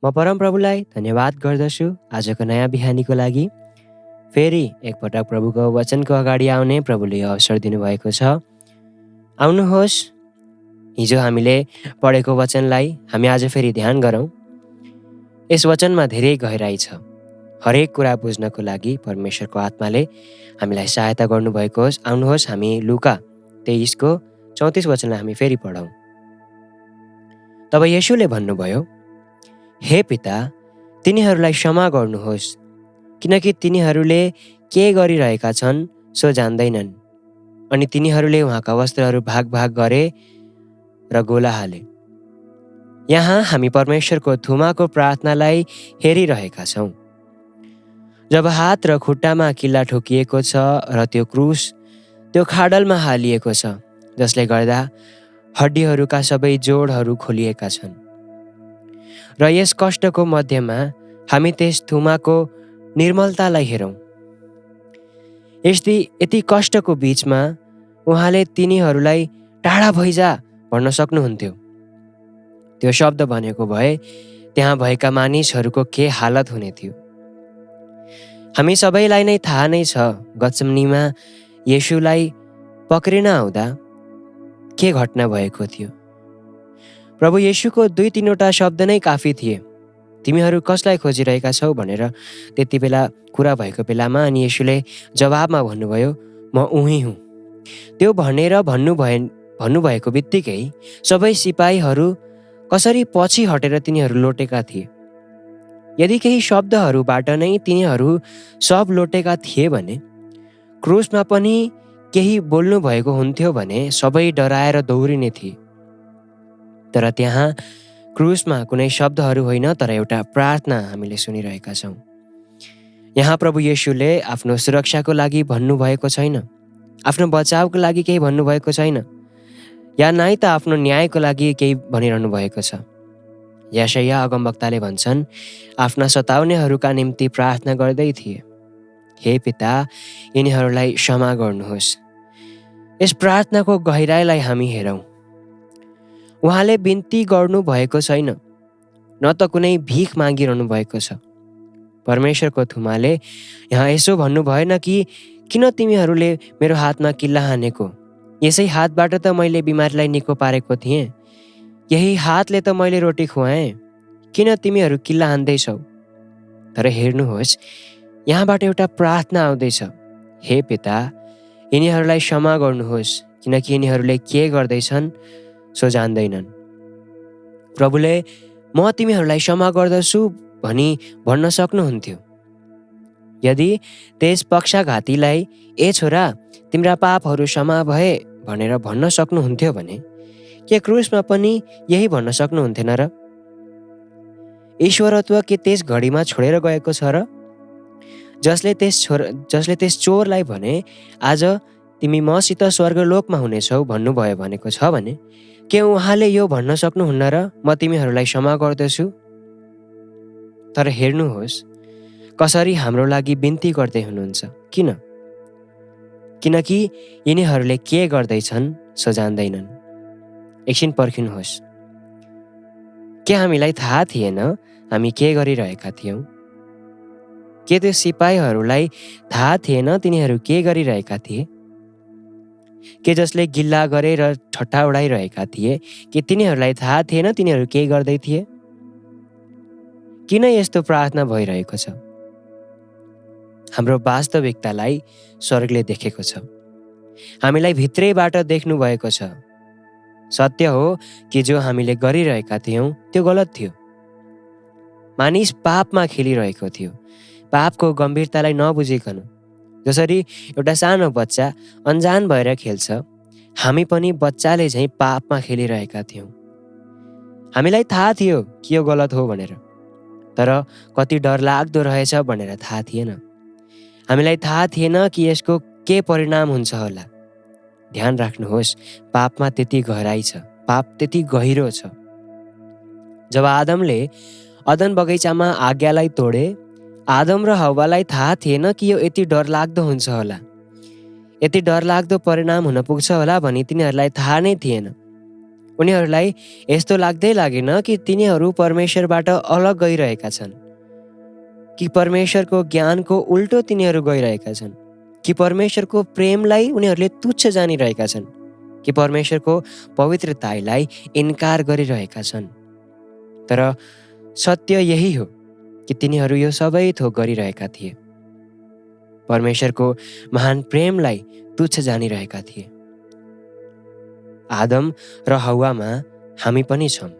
म परमप्रभुलाई धन्यवाद गर्दछु आजको नयाँ बिहानीको लागि। फेरि एकपटक प्रभुको वचनको अगाडि आउने प्रभुले यो अवसर दिनुभएको छ। आउनुहोस्, हिजो हामीले पढेको वचनलाई हामी आज फेरि ध्यान गरौँ। यस वचनमा धेरै गहिराई छ। हरेक कुरा बुझ्नको लागि परमेश्वरको आत्माले हामीलाई सहायता गर्नुभएको होस्। आउनुहोस्, हामी लुका 23को 34 वचनलाई हामी फेरि पढौँ। तब येशूले भन्नुभयो, हे पिता, तिनीहरूलाई क्षमा गर्नुहोस्, किनकि तिनीहरूले के गरिरहेका छन् सो जान्दैनन्। अनि तिनीहरूले उहाँका वस्त्रहरू भाग भाग गरे र गोला हाले। यहाँ हामी परमेश्वरको थुमाको प्रार्थनालाई हेरिरहेका छौँ। जब हात र खुट्टामा किल्ला ठोकिएको छ र त्यो क्रुस त्यो खाडलमा हालिएको छ, जसले गर्दा हड्डीहरूका सबै जोडहरू खोलिएका छन्। र यस कष्टको मध्यमा हामी त्यस थुमाको निर्मलतालाई हेरौँ। यति कष्टको बिचमा उहाँले तिनीहरूलाई टाढा भइजा भन्न सक्नुहुन्थ्यो। त्यो शब्द भनेको भए त्यहाँ भएका मानिसहरूको के हालत हुने थियो। हामी सबैलाई नै थाहा नै छ, गत्समनीमा येशूलाई पक्रिन आउँदा के घटना भएको थियो। प्रभु येशूको 2-3वटा शब्द नै काफी थिए। तिमीहरू कसलाई खोजिरहेका छौ भनेर त्यति बेला कुरा भएको बेलामा अनि येशूले जवाबमा भन्नुभयो, म उही हुँ। त्यो भनेर भन्नुभएको बित्तिकै सबै सिपाहीहरू कसरी पछि हटेर तिनीहरू लोटेका थिए। यदि केही शब्दहरूबाट नै तिनीहरू सब लोटेका थिए भने क्रुसमा पनि केही बोल्नु भएको हुन्थ्यो भने सबै डराएर दौडिने थिए। तर त्यहाँ क्रुसमा कुनै शब्दहरू होइन, तर एउटा प्रार्थना हामीले सुनिरहेका छौँ। यहाँ प्रभु येशूले आफ्नो सुरक्षाको लागि भन्नुभएको छैन, आफ्नो बचावको लागि केही भन्नुभएको छैन, या नै त आफ्नो न्यायको लागि केही भनिरहनु भएको छ। यशायाह अगमवक्ताले भन्छन्, आफ्ना सताउनेहरूका निम्ति प्रार्थना गर्दै थिए, हे पिता, यिनीहरूलाई क्षमा गर्नुहोस्। यस प्रार्थनाको गहिराईलाई हामी हेरौँ। उहाँले बिन्ती गर्नु भएको छैन, न त कुनै भिख मागिरहनु भएको छ। परमेश्वरको थुमाले यहाँ यसो भन्नु भएन कि किन तिमीहरूले मेरो हातमा किल्ला हानेको, यसै हातबाट त मैले बिमारीलाई निको पारेको थिएँ, यही हातले त मैले रोटी खुवाएँ, किन तिमीहरू किल्ला हान्दैछौ। तर हेर्नुहोस्, यहाँबाट एउटा प्रार्थना आउँदैछ, हे पिता, यिनीहरूलाई क्षमा गर्नुहोस्, किनकि यिनीहरूले के गर्दैछन् सो जान्दैनन्। प्रभुले म तिमीहरूलाई क्षमा गर्दछु भनी भन्न सक्नुहुन्थ्यो। यदि त्यस पक्षाघातीलाई ए छोरा, तिम्रा पापहरू क्षमा भए भनेर भन्न सक्नुहुन्थ्यो भने के क्रुसमा पनि यही भन्न सक्नुहुन्थेन र? ईश्वरत्व के त्यस घडीमा छोडेर गएको छ र? जसले त्यस चोरलाई भने, आज तिमी मसित स्वर्गलोकमा हुनेछौ भन्नुभयो भनेको छ भने के उहाँले यो भन्न सक्नुहुन्न र, म तिमीहरूलाई क्षमा गर्दछु? तर हेर्नुहोस् कसरी हाम्रो लागि बिन्ती गर्दै हुनुहुन्छ। किनकि यिनीहरूले के गर्दैछन् सो जान्दैनन्। एकछिन पर्खिनुहोस्, के हामीलाई थाहा थिएन हामी के गरिरहेका थियौँ? के त्यो सिपाहीहरूलाई थाहा थिएन तिनीहरू के गरिरहेका थिए? के जसले गिल्ला गरेर ठट्टा उडाइरहेका थिए, के तिनीहरूलाई थाहा थिएन तिनीहरू के गर्दै थिए? किन यस्तो प्रार्थना भइरहेको छ? हाम्रो वास्तविकतालाई स्वर्गले देखेको छ, हामीलाई भित्रैबाट देख्नु भएको छ। सत्य हो कि जो हामीले गरिरहेका थियौँ त्यो गलत थियो। मानिस पापमा खेलिरहेको थियो, पापको गम्भीरतालाई नबुझिकन। जसरी एउटा सानो बच्चा अन्जान भएर खेल्छ, हामी पनि बच्चाले झैँ पापमा खेलिरहेका थियौँ। हामीलाई थाहा थियो कि यो गलत हो भनेर, तर कति डरलाग्दो रहेछ भनेर थाहा थिएन। हामीलाई थाहा थिएन कि यसको के परिणाम हुन्छ होला। ध्यान राख्नुहोस्, पापमा त्यति गहराई छ, पाप त्यति गहिरो छ। जब आदमले अदन बगैँचामा आज्ञालाई तोडे, आदम र हव्वालाई थाहा थिएन कि यो यति डरलाग्दो हुन्छ होला, यति डरलाग्दो परिणाम हुन पुग्छ होला भनी तिनीहरूलाई थाहा नै थिएन। उनीहरूलाई यस्तो लाग्दै लागेन कि तिनीहरू परमेश्वरबाट अलग गइरहेका छन्, कि परमेश्वरको ज्ञानको उल्टो तिनीहरू गइरहेका छन्, कि परमेश्वरको प्रेमलाई उनीहरूले तुच्छ जानिरहेका छन्, कि परमेश्वरको पवित्रतालाई इन्कार गरिरहेका छन्। तर सत्य यही हो कि तिनीहरू यो सबै थोक गरिरहेका थिए, परमेश्वरको महान प्रेमलाई तुच्छ जानिरहेका थिए। आदम र हव्वामा हामी पनि छौँ।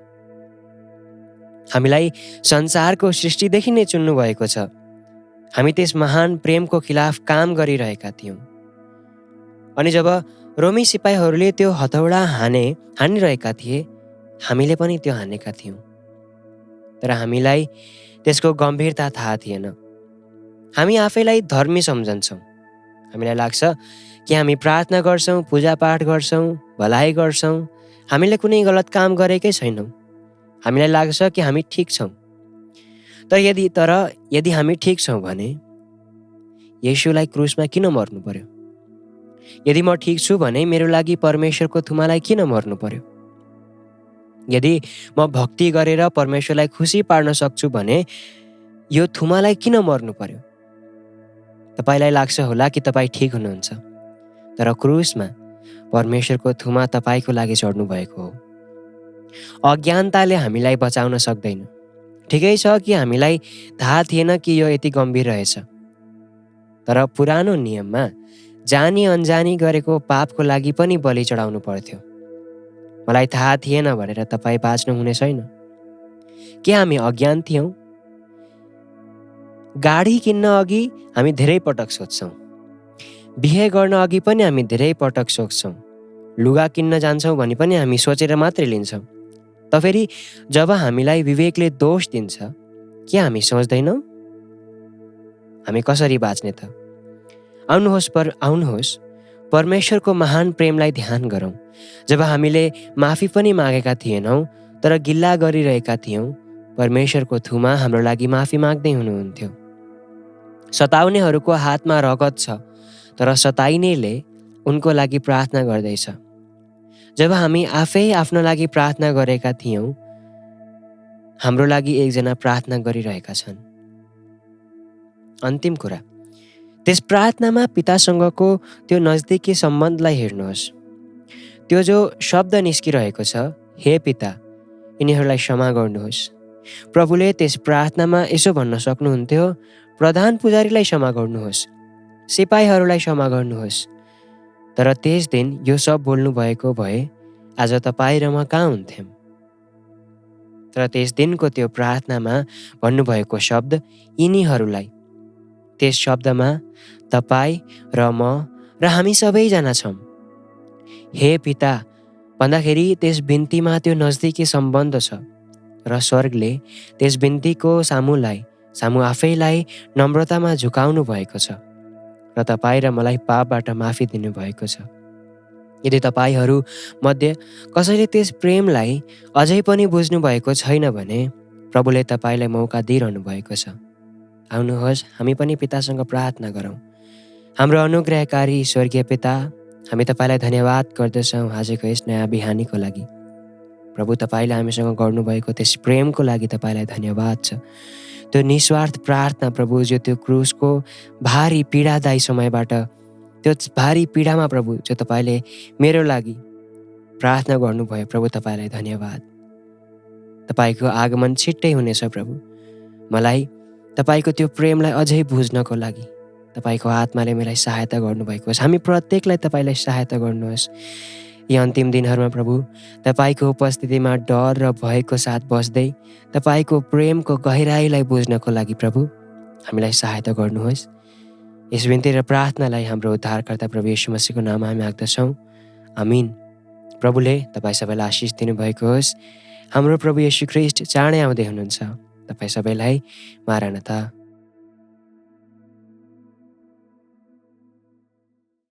हामीलाई संसारको सृष्टिदेखि नै चुन्नु भएको छ। हामी त्यस महान प्रेमको खिलाफ काम गरिरहेका थियौँ। अनि जब रोमी सिपाहीहरूले त्यो हथौडा हानिरहेका थिए, हामीले पनि त्यो हानेका थियौँ। तर हामीलाई त्यसको गम्भीरता थाहा थिएन। हामी आफैलाई धर्मी सम्झन्छौँ। हामीलाई लाग्छ कि हामी प्रार्थना गर्छौँ, पूजापाठ गर्छौँ, भलाइ गर्छौँ, हामीले कुनै गलत काम गरेकै छैनौँ। हामीलाई लाग्छ कि हामी ठिक छौँ। तर यदि हामी ठिक छौँ भने येशूलाई क्रुसमा किन मर्नु पर्यो? यदि म ठिक छु भने मेरो लागि परमेश्वरको थुमालाई किन मर्नु पर्यो? यदि म भक्ति गरेर परमेश्वरलाई खुसी पार्न सक्छु भने यो थुमालाई किन मर्नु पर्यो? तपाईलाई लाग्छ होला कि तपाईँ ठिक हुनुहुन्छ, तर क्रुसमा परमेश्वरको थुमा तपाईँको लागि चढ्नु भएको हो। अज्ञानताले हामीलाई बचाउन सक्दैन। ठिकै छ कि हामीलाई थाहा थिएन कि यो यति गम्भीर रहेछ। तर पुरानो नियममा जानी अनजानी गरेको पापको लागि पनि बलि चढाउनु पर्थ्यो। मलाई थाहा थिएन भनेर तपाईँ बाँच्नु हुने छैन। के हामी अज्ञान थियौँ? गाडी किन्न अघि हामी धेरै पटक सोच्छौँ। बिहे गर्न अघि पनि हामी धेरै पटक सोच्छौँ। लुगा किन्न जान्छौँ भने पनि हामी सोचेर मात्रै लिन्छौँ। त फेरि जब हामीलाई विवेकले दोष दिन्छ, के हामी सोच्दैनौँ? हामी कसरी बाँच्ने त? आउनुहोस् परमेश्वरको महान प्रेमलाई ध्यान गरौँ। जब हामीले माफी पनि मागेका थिएनौँ तर गिल्ला गरिरहेका थियौँ, परमेश्वरको थुमा हाम्रो लागि माफी माग्दै हुनुहुन्थ्यो। सताउनेहरूको हातमा रगत छ, तर सताइनेले उनको लागि प्रार्थना गर्दैछ। जब हामी आफै आफ्नो लागि प्रार्थना गरेका थियौँ, हाम्रो लागि एकजना प्रार्थना गरिरहेका छन्। अन्तिम कुरा, त्यस प्रार्थनामा पितासँगको त्यो नजदिकी सम्बन्धलाई हेर्नुहोस्। त्यो जो शब्द निस्किरहेको छ, हे पिता, यिनीहरूलाई क्षमा गर्नुहोस्। प्रभुले त्यस प्रार्थनामा यसो भन्न सक्नुहुन्थ्यो, प्रधान पुजारीलाई क्षमा गर्नुहोस्, सिपाहीहरूलाई क्षमा गर्नुहोस्। तर त्यस दिन यो सब बोल्नु भएको भए आज तपाईँ र म कहाँ हुन्थ्यौँ? तर त्यस दिनको त्यो प्रार्थनामा भन्नुभएको शब्द यिनीहरूलाई, त्यस शब्दमा तपाईँ र म र हामी सबैजना छौँ। हे पिता भन्दाखेरि त्यस बिन्तीमा त्यो नजदिकी सम्बन्ध छ र स्वर्गले त्यस बिन्तीको सामु आफैलाई नम्रतामा झुकाउनु भएको छ र तपाईँ र मलाई पापबाट माफी दिनुभएको छ। यदि तपाईँहरू मध्ये कसैले त्यस प्रेमलाई अझै पनि बुझ्नु भएको छैन भने प्रभुले तपाईँलाई मौका दिइरहनु भएको छ। आउनुहोस् हामी पनि पितासँग प्रार्थना गरौँ। हाम्रो अनुग्रहकारी स्वर्गीय पिता, हामी तपाईँलाई धन्यवाद गर्दछौँ आजको यस नयाँ बिहानीको लागि। प्रभु, तपाईँले हामीसँग गर्नुभएको त्यस प्रेमको लागि तपाईँलाई धन्यवाद छ। त्यो निस्वार्थ प्रार्थना प्रभु, जो त्यो क्रुसको भारी पीडादायी समयबाट, त्यो भारी पीडामा प्रभु जो तपाईँले मेरो लागि प्रार्थना गर्नुभयो, प्रभु तपाईँलाई धन्यवाद। तपाईँको आगमन छिट्टै हुनेछ प्रभु। मलाई तपाईँको त्यो प्रेमलाई अझै बुझ्नको लागि तपाईँको आत्माले मलाई सहायता गर्नुभएको होस्। हामी प्रत्येकलाई तपाईँलाई सहायता गर्नुहोस्। यी अन्तिम दिनहरूमा प्रभु, तपाईँको उपस्थितिमा डर र भयको साथ बस्दै तपाईँको प्रेमको गहिराईलाई बुझ्नको लागि प्रभु हामीलाई सहायता गर्नुहोस्। यस बिन्ती र प्रार्थनालाई हाम्रो उद्धारकर्ता प्रभु येशू मसीहको नाममा हामी माग्दछौँ, आमिन। प्रभुले तपाईँ सबैलाई आशिष दिनुभएको होस्। हाम्रो प्रभु येशू ख्रीष्ट चाँडै आउँदै हुनुहुन्छ। तपाईँ सबैलाई मारानाथा।